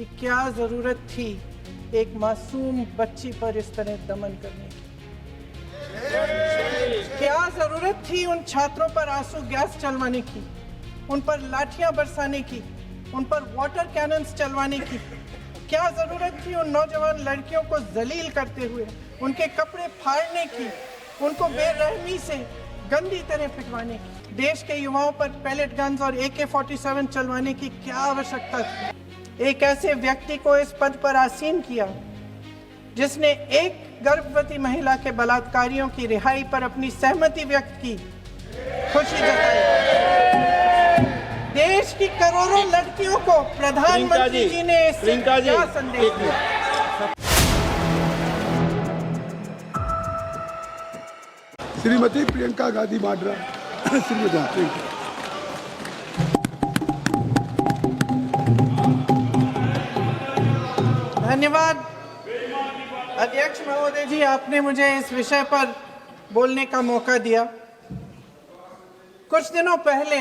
कि क्या जरूरत थी एक मासूम बच्ची पर इस तरह दमन करने की। क्या जरूरत थी उन छात्रों पर आंसू गैस चलवाने की, उन पर लाठियां बरसाने की, उन पर वाटर कैनन्स चलवाने की। क्या जरूरत थी उन नौजवान लड़कियों को जलील करते हुए उनके कपड़े फाड़ने की, उनको बेरहमी से गंदी तरह पिटवाने की। देश के युवाओं पर पैलेट गन्स और AK-47 चलवाने की क्या आवश्यकता थी। एक ऐसे व्यक्ति को इस पद पर आसीन किया जिसने एक गर्भवती महिला के बलात्कारियों की रिहाई पर अपनी सहमति व्यक्त की, खुशी जताई। देश की करोड़ों लड़कियों को प्रधानमंत्री जी ने इससे क्या संदेश दिया। श्रीमती प्रियंका गांधी वाड्रा। श्रीमती धन्यवाद अध्यक्ष महोदय जी, आपने मुझे इस विषय पर बोलने का मौका दिया। कुछ दिनों पहले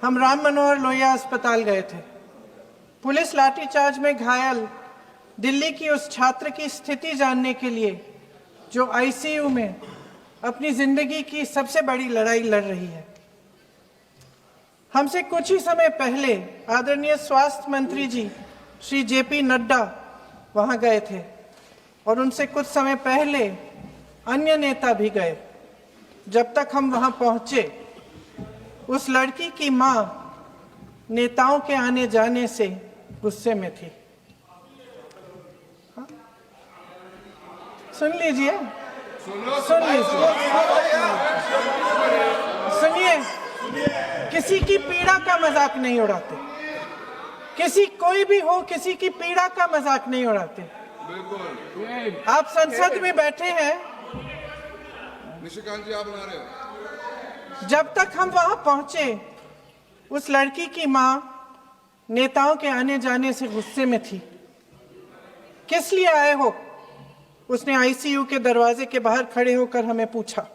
हम राम मनोहर लोहिया अस्पताल गए थे। पुलिस लाठीचार्ज में घायल दिल्ली की उस छात्र की स्थिति जानने के लिए जो ICU में अपनी जिंदगी की सबसे बड़ी लड़ाई लड़ रही है। हमसे कुछ ही समय पहले आदरणीय स्वास्थ्य मंत्री जी श्री JP नड्डा वहां गए थे और उनसे कुछ समय पहले अन्य नेता भी गए। जब तक हम वहां पहुंचे, उस लड़की की मां नेताओं के आने जाने से गुस्से में थी। सुन लीजिए, सुनिए, किसी की पीड़ा का मजाक नहीं उड़ाते। किसी कोई भी हो, किसी की पीड़ा का मजाक नहीं उड़ाते। आप संसद में बैठे हैं, निशिकांत जी आप बना रहे हो। जब तक हम वहां पहुंचे, उस लड़की की मां नेताओं के आने जाने से गुस्से में थी। किस लिए आए हो? उसने ICU के दरवाजे के बाहर खड़े होकर हमें पूछा।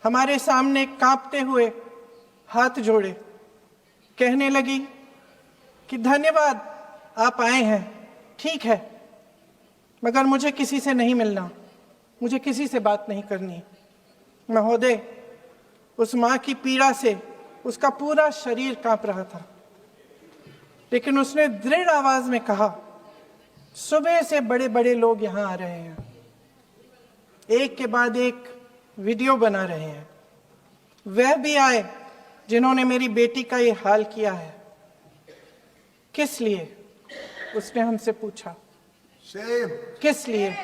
हमारे सामने कांपते हुए हाथ जोड़े कहने लगी कि धन्यवाद आप आए हैं, ठीक है, मगर मुझे किसी से नहीं मिलना, मुझे किसी से बात नहीं करनी। महोदय, उस मां की पीड़ा से उसका पूरा शरीर कांप रहा था, लेकिन उसने दृढ़ आवाज में कहा, सुबह से बड़े बड़े लोग यहां आ रहे हैं, एक के बाद एक वीडियो बना रहे हैं। वह भी आए जिन्होंने मेरी बेटी का ये हाल किया है। किस लिए? उसने हमसे पूछा। किस लिए?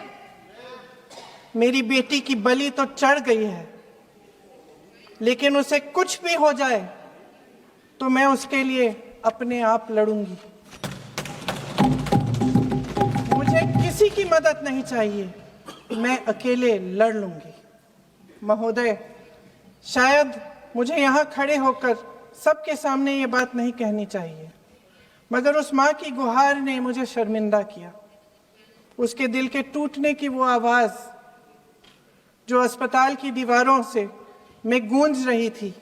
मेरी बेटी की बलि तो चढ़ गई है, लेकिन उसे कुछ भी हो जाए तो मैं उसके लिए अपने आप लड़ूंगी। मुझे किसी की मदद नहीं चाहिए, मैं अकेले लड़ लूंगी। महोदय, शायद मुझे यहाँ खड़े होकर सबके सामने ये बात नहीं कहनी चाहिए, मगर उस माँ की गुहार ने मुझे शर्मिंदा किया। उसके दिल के टूटने की वो आवाज जो अस्पताल की दीवारों से में गूंज रही थी,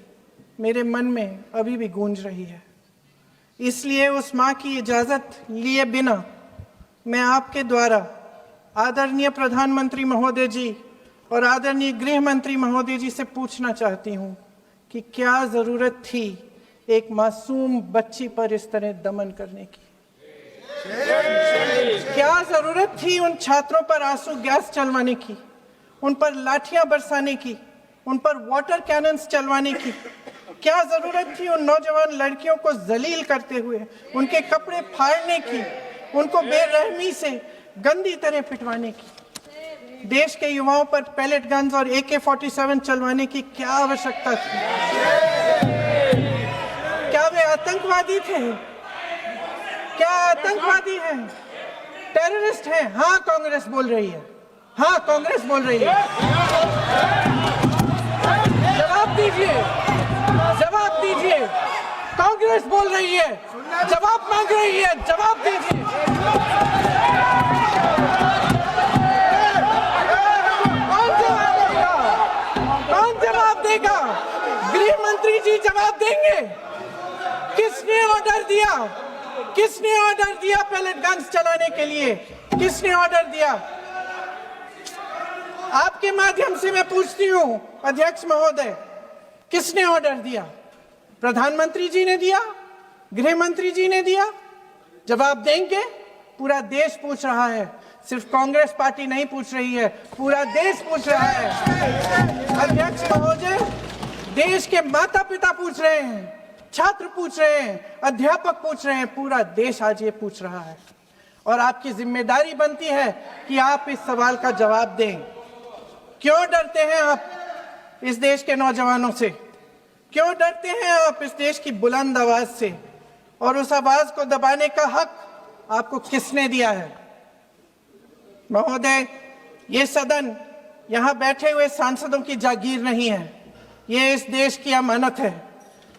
मेरे मन में अभी भी गूंज रही है। इसलिए उस माँ की इजाजत लिए बिना मैं आपके द्वारा आदरणीय प्रधानमंत्री महोदय जी और आदरणीय गृह मंत्री महोदय जी से पूछना चाहती हूँ कि क्या जरूरत थी एक मासूम बच्ची पर इस तरह दमन करने की। क्या जरूरत थी उन छात्रों पर आंसू गैस चलवाने की, उन पर लाठियां बरसाने की, उन पर वाटर कैनन्स चलवाने की। क्या जरूरत थी उन नौजवान लड़कियों को जलील करते हुए उनके कपड़े फाड़ने की, उनको बेरहमी से गंदी तरह पिटवाने की। देश के युवाओं पर पैलेट गन्स और AK-47 चलवाने की क्या आवश्यकता थी। क्या वे आतंकवादी थे? क्या आतंकवादी हैं? टेररिस्ट हैं? हाँ, कांग्रेस बोल रही है। हाँ, कांग्रेस बोल रही है। जवाब दीजिए, जवाब दीजिए। कांग्रेस बोल रही है, जवाब मांग रही है, जवाब दीजिए। कौन जवाब देगा? गृह मंत्री जी जवाब देंगे। किसने ऑर्डर दिया? किसने ऑर्डर दिया पेलेट गन्स चलाने के लिए? किसने ऑर्डर दिया? आपके माध्यम से मैं पूछती हूं अध्यक्ष महोदय, किसने ऑर्डर दिया? प्रधानमंत्री जी ने दिया? गृह मंत्री जी ने दिया? जवाब देंगे? पूरा देश पूछ रहा है, सिर्फ कांग्रेस पार्टी नहीं पूछ रही है, पूरा देश पूछ रहा है। अध्यक्ष महोदय, देश के माता पिता पूछ रहे हैं, छात्र पूछ रहे हैं, अध्यापक पूछ रहे हैं, पूरा देश आज ये पूछ रहा है। और आपकी जिम्मेदारी बनती है कि आप इस सवाल का जवाब दें। क्यों डरते हैं आप इस देश के नौजवानों से? क्यों डरते हैं आप इस देश की बुलंद आवाज से? और उस आवाज को दबाने का हक आपको किसने दिया है? महोदय, ये सदन यहाँ बैठे हुए सांसदों की जागीर नहीं है, ये इस देश की अमानत है।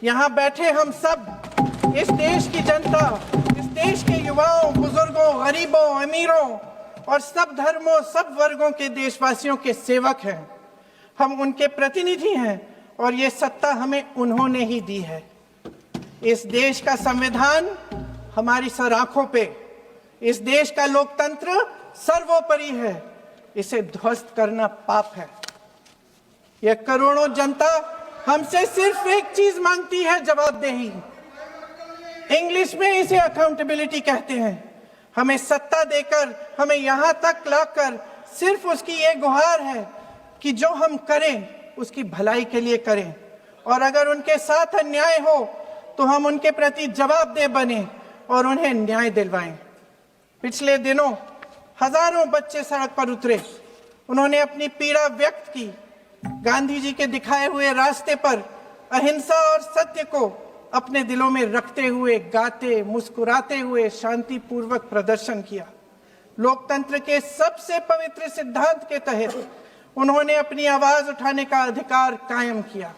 यहाँ बैठे हम सब इस देश की जनता, इस देश के युवाओं, बुजुर्गों, गरीबों, अमीरों और सब धर्मों, सब वर्गों के देशवासियों के सेवक हैं। हम उनके प्रतिनिधि हैं और ये सत्ता हमें उन्होंने ही दी है। इस देश का संविधान हमारी सर आंखों पे, इस देश का लोकतंत्र सर्वोपरि है, इसे ध्वस्त करना पाप है। यह करोड़ों जनता हमसे सिर्फ एक चीज मांगती है, जवाबदेही। इंग्लिश में इसे अकाउंटेबिलिटी कहते हैं। हमें सत्ता देकर, हमें यहां तक लाकर सिर्फ उसकी ये गुहार है कि जो हम करें उसकी भलाई के लिए करें, और अगर उनके साथ अन्याय हो तो हम उनके प्रति जवाबदेह बने और उन्हें न्याय दिलवाएं। पिछले दिनों हजारों बच्चे सड़क पर उतरे, उन्होंने अपनी पीड़ा व्यक्त की। गांधी जी के दिखाए हुए रास्ते पर अहिंसा और सत्य को अपने दिलों में रखते हुए, गाते, मुस्कुराते हुए शांतिपूर्वक प्रदर्शन किया। लोकतंत्र के सबसे पवित्र सिद्धांत के तहत उन्होंने अपनी आवाज उठाने का अधिकार कायम किया।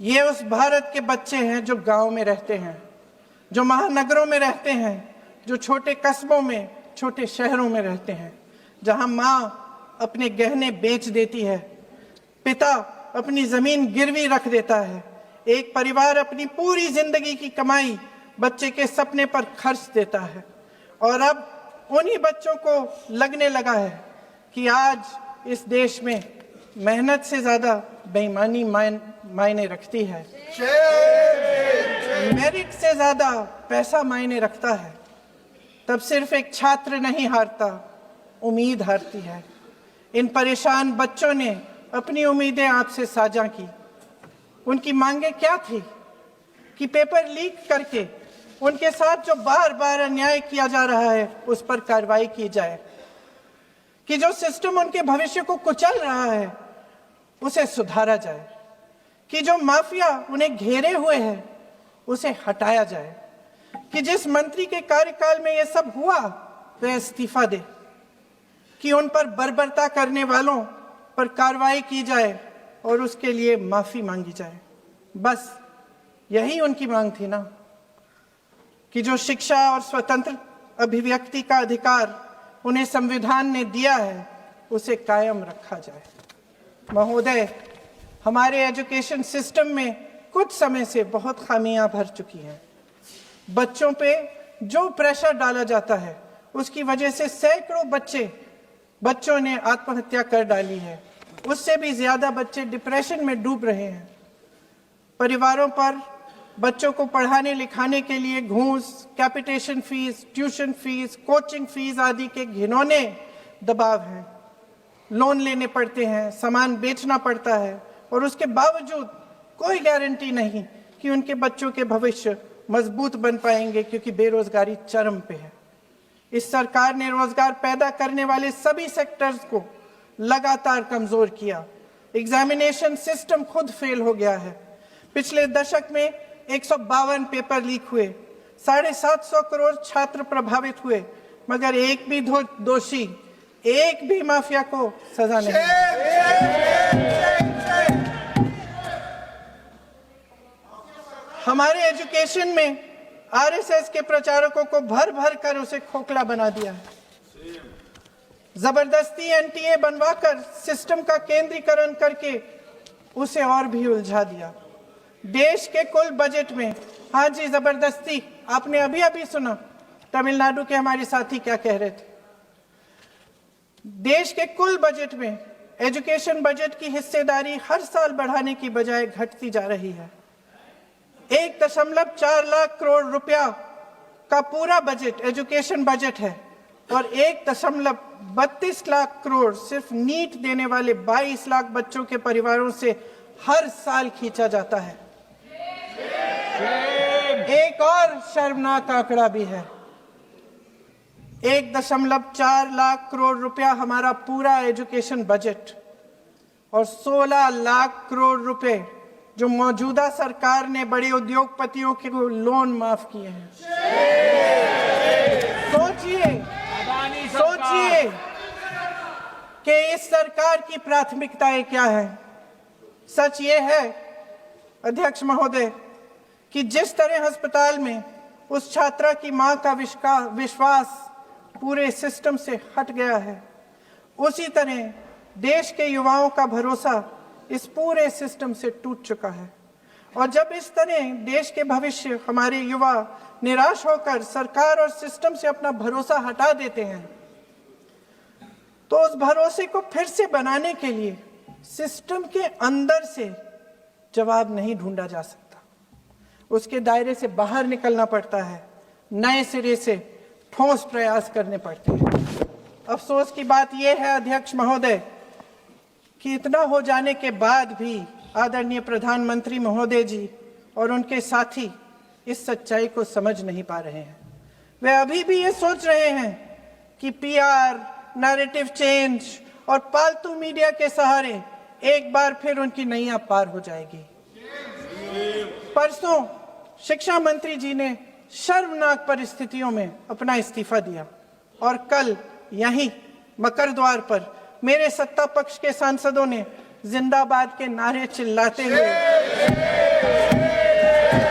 ये उस भारत के बच्चे हैं जो गांव में रहते हैं, जो महानगरों में रहते हैं, जो छोटे कस्बों में, छोटे शहरों में रहते हैं, जहां माँ अपने गहने बेच देती है, पिता अपनी जमीन गिरवी रख देता है, एक परिवार अपनी पूरी जिंदगी की कमाई बच्चे के सपने पर खर्च देता है। और अब उन्हीं बच्चों को लगने लगा है कि आज इस देश में मेहनत से ज्यादा बेईमानी मायने रखती है, मेरिट से ज्यादा पैसा मायने रखता है। तब सिर्फ एक छात्र नहीं हारता, उम्मीद हारती है। इन परेशान बच्चों ने अपनी उम्मीदें आपसे साझा की। उनकी मांगे क्या थी? कि पेपर लीक करके उनके साथ जो बार बार अन्याय किया जा रहा है उस पर कार्रवाई की जाए, कि जो सिस्टम उनके भविष्य को कुचल रहा है उसे सुधारा जाए, कि जो माफिया उन्हें घेरे हुए है उसे हटाया जाए, कि जिस मंत्री के कार्यकाल में यह सब हुआ वह इस्तीफा दे, कि उन पर बर्बरता करने वालों पर कार्रवाई की जाए और उसके लिए माफी मांगी जाए। बस यही उनकी मांग थी ना, कि जो शिक्षा और स्वतंत्र अभिव्यक्ति का अधिकार उन्हें संविधान ने दिया है उसे कायम रखा जाए। महोदय, हमारे एजुकेशन सिस्टम में कुछ समय से बहुत खामियां भर चुकी हैं। बच्चों पे जो प्रेशर डाला जाता है उसकी वजह से सैकड़ों बच्चों ने आत्महत्या कर डाली है। उससे भी ज्यादा बच्चे डिप्रेशन में डूब रहे हैं। परिवारों पर बच्चों को पढ़ाने लिखाने के लिए घूस, capitation fees, tuition fees, coaching fees आदि के घिनौने दबाव हैं। लोन लेने पड़ते हैं, सामान बेचना पड़ता है और उसके बावजूद कोई गारंटी नहीं कि उनके बच्चों के भविष्य मजबूत बन पाएंगे, क्योंकि बेरोजगारी चरम पे है। इस सरकार ने रोजगार पैदा करने वाले सभी सेक्टर्स को लगातार कमजोर किया। एग्जामिनेशन सिस्टम खुद फेल हो गया है। पिछले दशक में 152 पेपर लीक हुए, 750 करोड़ छात्र प्रभावित हुए, मगर एक भी दोषी, एक भी माफिया को सजा नहीं। हमारे एजुकेशन में आरएसएस के प्रचारकों को भर भर कर उसे खोखला बना दिया है। जबरदस्ती एनटीए बनवाकर सिस्टम का केंद्रीकरण करके उसे और भी उलझा दिया। देश के कुल बजट में, हाँ जी, जबरदस्ती आपने अभी अभी सुना तमिलनाडु के हमारे साथी क्या कह रहे थे। देश के कुल बजट में एजुकेशन बजट की हिस्सेदारी हर साल बढ़ाने की बजाय घटती जा रही है। 1.4 लाख करोड़ रुपया का पूरा बजट एजुकेशन बजट है और 1.32 लाख करोड़ सिर्फ नीट देने वाले 22 लाख बच्चों के परिवारों से हर साल खींचा जाता है। एक और शर्मनाक आंकड़ा भी है। 1.4 लाख करोड़ रुपया हमारा पूरा एजुकेशन बजट और 16 लाख करोड़ रुपए जो मौजूदा सरकार ने बड़े उद्योगपतियों के लोन माफ किए हैं। सोचिए कि इस सरकार की प्राथमिकताएं क्या है। सच ये है अध्यक्ष महोदय कि जिस तरह अस्पताल में उस छात्रा की मां का विश्वास पूरे सिस्टम से हट गया है, उसी तरह देश के युवाओं का भरोसा इस पूरे सिस्टम से टूट चुका है। और जब इस तरह देश के भविष्य हमारे युवा निराश होकर सरकार और सिस्टम से अपना भरोसा हटा देते हैं, तो उस भरोसे को फिर से बनाने के लिए सिस्टम के अंदर से जवाब नहीं ढूंढा जा सकता, उसके दायरे से बाहर निकलना पड़ता है, नए सिरे से ठोस प्रयास करने पड़ते हैं। अफसोस की बात यह है अध्यक्ष महोदय कि इतना हो जाने के बाद भी आदरणीय प्रधानमंत्री महोदय जी और उनके साथी इस सच्चाई को समझ नहीं पा रहे हैं। वे अभी भी ये सोच रहे हैं कि पीआर, नैरेटिव चेंज और पालतू मीडिया के सहारे एक बार फिर उनकी नैया पार हो जाएगी। परसों शिक्षा मंत्री जी ने शर्मनाक परिस्थितियों में अपना इस्तीफा दिया और कल यहीं मकर द्वार पर मेरे सत्ता पक्ष के सांसदों ने जिंदाबाद के नारे चिल्लाते हुए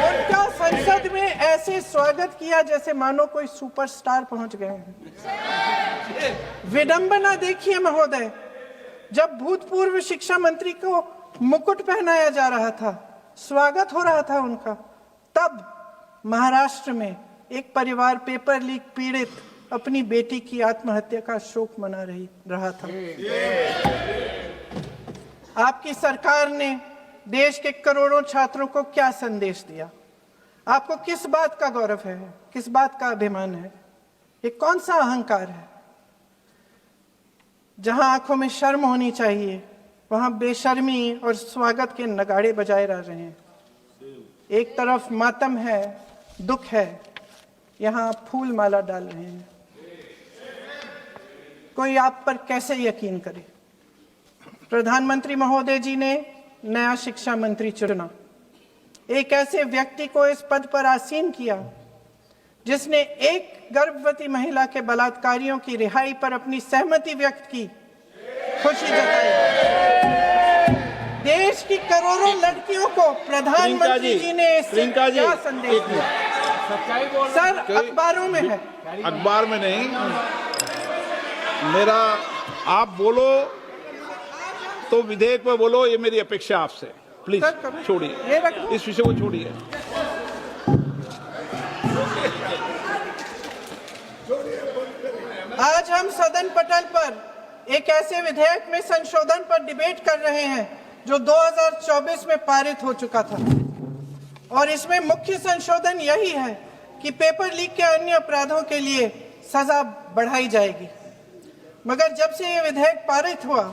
उनका संसद में ऐसे स्वागत किया जैसे मानो कोई सुपरस्टार पहुंच गए हैं। विडंबना देखिए महोदय, जब भूतपूर्व शिक्षा मंत्री को मुकुट पहनाया जा रहा था, स्वागत हो रहा था उनका, तब महाराष्ट्र में एक परिवार पेपर लीक पीड़ित अपनी बेटी की आत्महत्या का शोक मना रहा था। आपकी सरकार ने देश के करोड़ों छात्रों को क्या संदेश दिया? आपको किस बात का गौरव है, किस बात का अभिमान है? ये कौन सा अहंकार है? जहां आंखों में शर्म होनी चाहिए वहां बेशर्मी और स्वागत के नगाड़े बजाए रह रहे हैं। एक तरफ मातम है, दुख है, यहां फूल माला डाल रहे हैं। कोई आप पर कैसे यकीन करे? प्रधानमंत्री महोदय जी ने नया शिक्षा मंत्री चुना, एक ऐसे व्यक्ति को इस पद पर आसीन किया जिसने एक गर्भवती महिला के बलात्कारियों की रिहाई पर अपनी सहमति व्यक्त की, खुशी जताई। देश की करोड़ों लड़कियों को प्रधानमंत्री जी ने क्या संदेश दिया? सर, अखबारों में है। अखबार में नहीं, मेरा आप बोलो तो विधेयक पे बोलो, ये मेरी अपेक्षा आपसे। प्लीज छोड़िए, इस विषय को छोड़िए। आज हम सदन पटल पर एक ऐसे विधेयक में संशोधन पर डिबेट कर रहे हैं जो 2024 में पारित हो चुका था और इसमें मुख्य संशोधन यही है कि पेपर लीक के अन्य अपराधों के लिए सजा बढ़ाई जाएगी। मगर जब से ये विधेयक पारित हुआ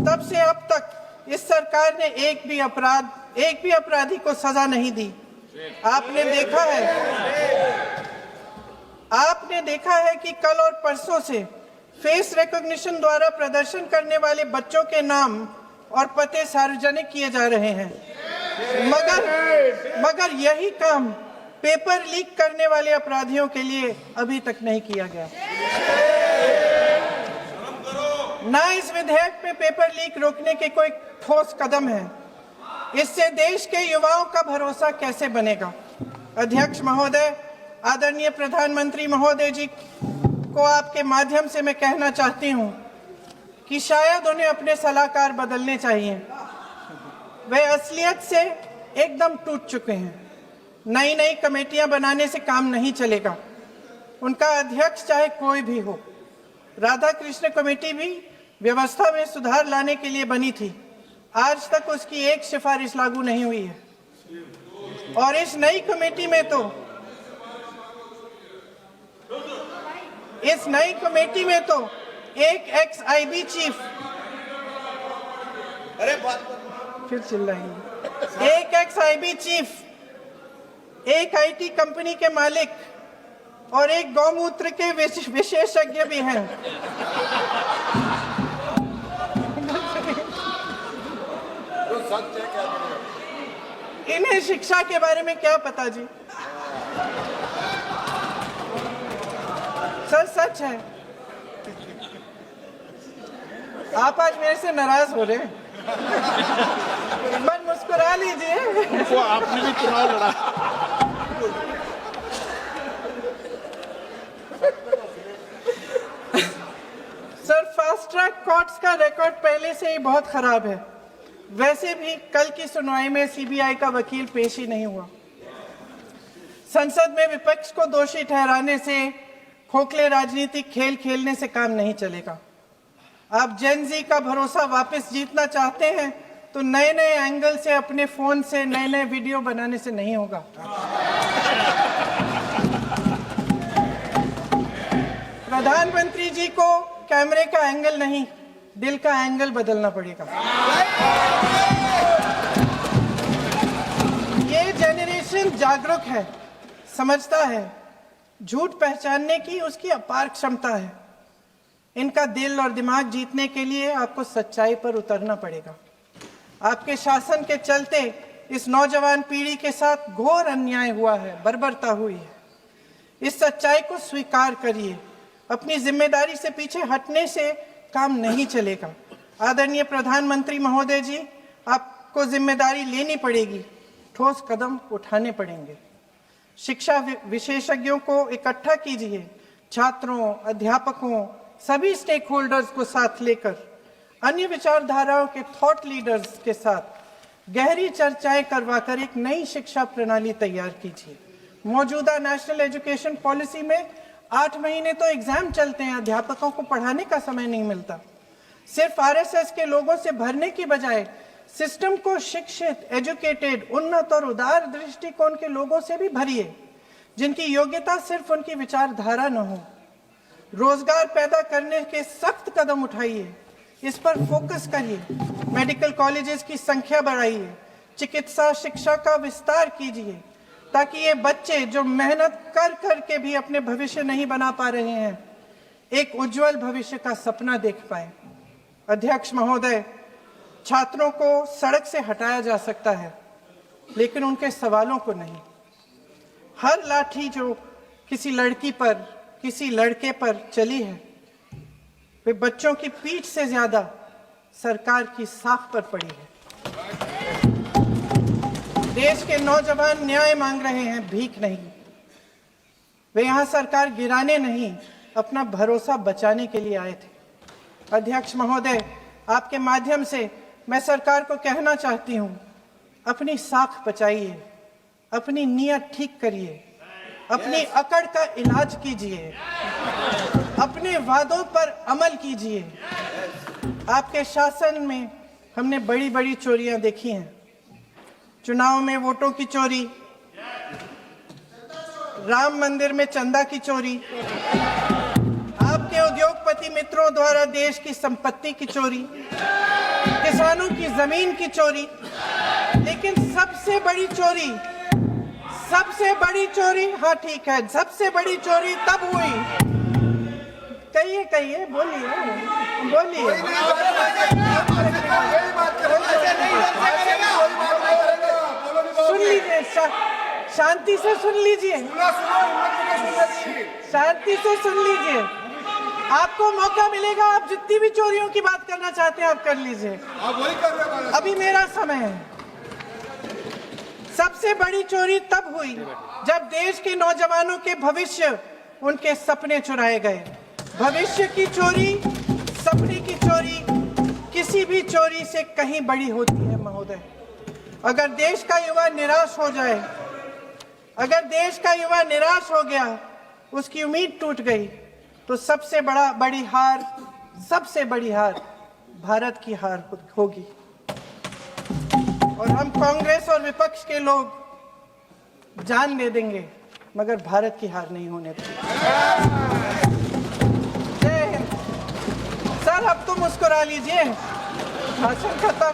तब से अब तक इस सरकार ने एक भी अपराधी को सजा नहीं दी। आपने देखा है कि कल और परसों से फेस रिकॉग्निशन द्वारा प्रदर्शन करने वाले बच्चों के नाम और पते सार्वजनिक किए जा रहे हैं, मगर यही काम पेपर लीक करने वाले अपराधियों के लिए अभी तक नहीं किया गया। ना इस विधेयक में पेपर लीक रोकने के कोई ठोस कदम है। इससे देश के युवाओं का भरोसा कैसे बनेगा? अध्यक्ष महोदय, आदरणीय प्रधानमंत्री महोदय जी को आपके माध्यम से मैं कहना चाहती हूं कि शायद उन्हें अपने सलाहकार बदलने चाहिए। वे असलियत से एकदम टूट चुके हैं। नई नई कमेटियां बनाने से काम नहीं चलेगा। उनका अध्यक्ष चाहे कोई भी हो। राधा कृष्ण कमेटी भी व्यवस्था में सुधार लाने के लिए बनी थी। आज तक उसकी एक सिफारिश लागू नहीं हुई है। और इस नई कमेटी में तो एक एक्स-आईबी चीफ, फिर चिल्लाएंगे, एक एक्स-आईबी चीफ, एक आईटी कंपनी के मालिक और एक गौमूत्र के विशेषज्ञ भी हैं। इन्हें शिक्षा के बारे में क्या पता जी? सच है। आप आज मेरे से नाराज हो रहे हैं। बस मुस्कुरा लीजिए। वो आपने भी चुनाव लड़ा। सर, फास्ट ट्रैक कोर्ट्स का रिकॉर्ड पहले से ही बहुत खराब है। वैसे भी कल की सुनवाई में सीबीआई का वकील पेश ही नहीं हुआ। संसद में विपक्ष को दोषी ठहराने से, खोखले राजनीतिक खेल खेलने से काम नहीं चलेगा। आप जेन जी का भरोसा वापस जीतना चाहते हैं तो नए नए एंगल से, अपने फोन से नए नए वीडियो बनाने से नहीं होगा। प्रधानमंत्री जी को कैमरे का एंगल नहीं, दिल का एंगल बदलना पड़ेगा। ये जेनरेशन जागरूक है, समझता है, झूठ पहचानने की उसकी अपार क्षमता है। इनका दिल और दिमाग जीतने के लिए आपको सच्चाई पर उतरना पड़ेगा। आपके शासन के चलते इस नौजवान पीढ़ी के साथ घोर अन्याय हुआ है, बर्बरता हुई है। इस सच्चाई को स्वीकार करिए। अपनी जिम्मेदारी से पीछे हटने से काम नहीं चलेगा। आदरणीय प्रधानमंत्री महोदय जी, आपको जिम्मेदारी लेनी पड़ेगी, ठोस कदम उठाने पड़ेंगे। शिक्षा विशेषज्ञों को इकट्ठा कीजिए, छात्रों, अध्यापकों, सभी स्टेक होल्डर्स को साथ लेकर, अन्य विचारधाराओं के थॉट लीडर्स के साथ गहरी चर्चाएं करवाकर एक नई शिक्षा प्रणाली तैयार कीजिए। मौजूदा नेशनल एजुकेशन पॉलिसी में 8 महीने तो एग्जाम चलते हैं, अध्यापकों को पढ़ाने का समय नहीं मिलता। सिर्फ आरएसएस के लोगों से भरने की बजाय सिस्टम को शिक्षित, एजुकेटेड, उन्नत और उदार दृष्टिकोण के लोगों से भी भरिए, जिनकी योग्यता सिर्फ उनकी विचारधारा न हो। रोजगार पैदा करने के सख्त कदम उठाइए, इस पर फोकस करिए। मेडिकल कॉलेजेस की संख्या बढ़ाइए, चिकित्सा शिक्षा का विस्तार कीजिए, ताकि ये बच्चे जो मेहनत कर कर के भी अपने भविष्य नहीं बना पा रहे हैं, एक उज्जवल भविष्य का सपना देख पाए। अध्यक्ष महोदय, छात्रों को सड़क से हटाया जा सकता है, लेकिन उनके सवालों को नहीं। हर लाठी जो किसी लड़की पर, किसी लड़के पर चली है, वे बच्चों की पीठ से ज्यादा सरकार की साख पर पड़ी है। देश के नौजवान न्याय मांग रहे हैं, भीख नहीं। वे यहां सरकार गिराने नहीं, अपना भरोसा बचाने के लिए आए थे। अध्यक्ष महोदय, आपके माध्यम से मैं सरकार को कहना चाहती हूं, अपनी साख बचाइए, अपनी नीयत ठीक करिए, अपनी अकड़ का इलाज कीजिए, अपने वादों पर अमल कीजिए। आपके शासन में हमने बड़ी बड़ी चोरियां देखी हैं। चुनाव में वोटों की चोरी, राम मंदिर में चंदा की चोरी, आपके उद्योगपति मित्रों द्वारा देश की संपत्ति की चोरी, किसानों की जमीन की चोरी, लेकिन सबसे बड़ी चोरी, हाँ ठीक है, सबसे बड़ी चोरी तब हुई। कहिए, बोलिए। सुन लीजिए, शांति से सुन लीजिए, शांति से सुन लीजिए। आपको मौका मिलेगा, आप जितनी भी चोरियों की बात करना चाहते हैं आप कर लीजिए, अभी मेरा समय है। सबसे बड़ी चोरी तब हुई जब देश के नौजवानों के भविष्य, उनके सपने चुराए गए। भविष्य की चोरी, सपने की चोरी किसी भी चोरी से कहीं बड़ी होती है महोदय। अगर देश का युवा निराश हो जाए अगर देश का युवा निराश हो गया, उसकी उम्मीद टूट गई, तो सबसे बड़ी हार भारत की हार होगी। और हम कांग्रेस और विपक्ष के लोग जान दे देंगे, मगर भारत की हार नहीं होने देंगे। जय हिंद। सर अब तो मुस्कुरा लीजिए, भाषण खत्म।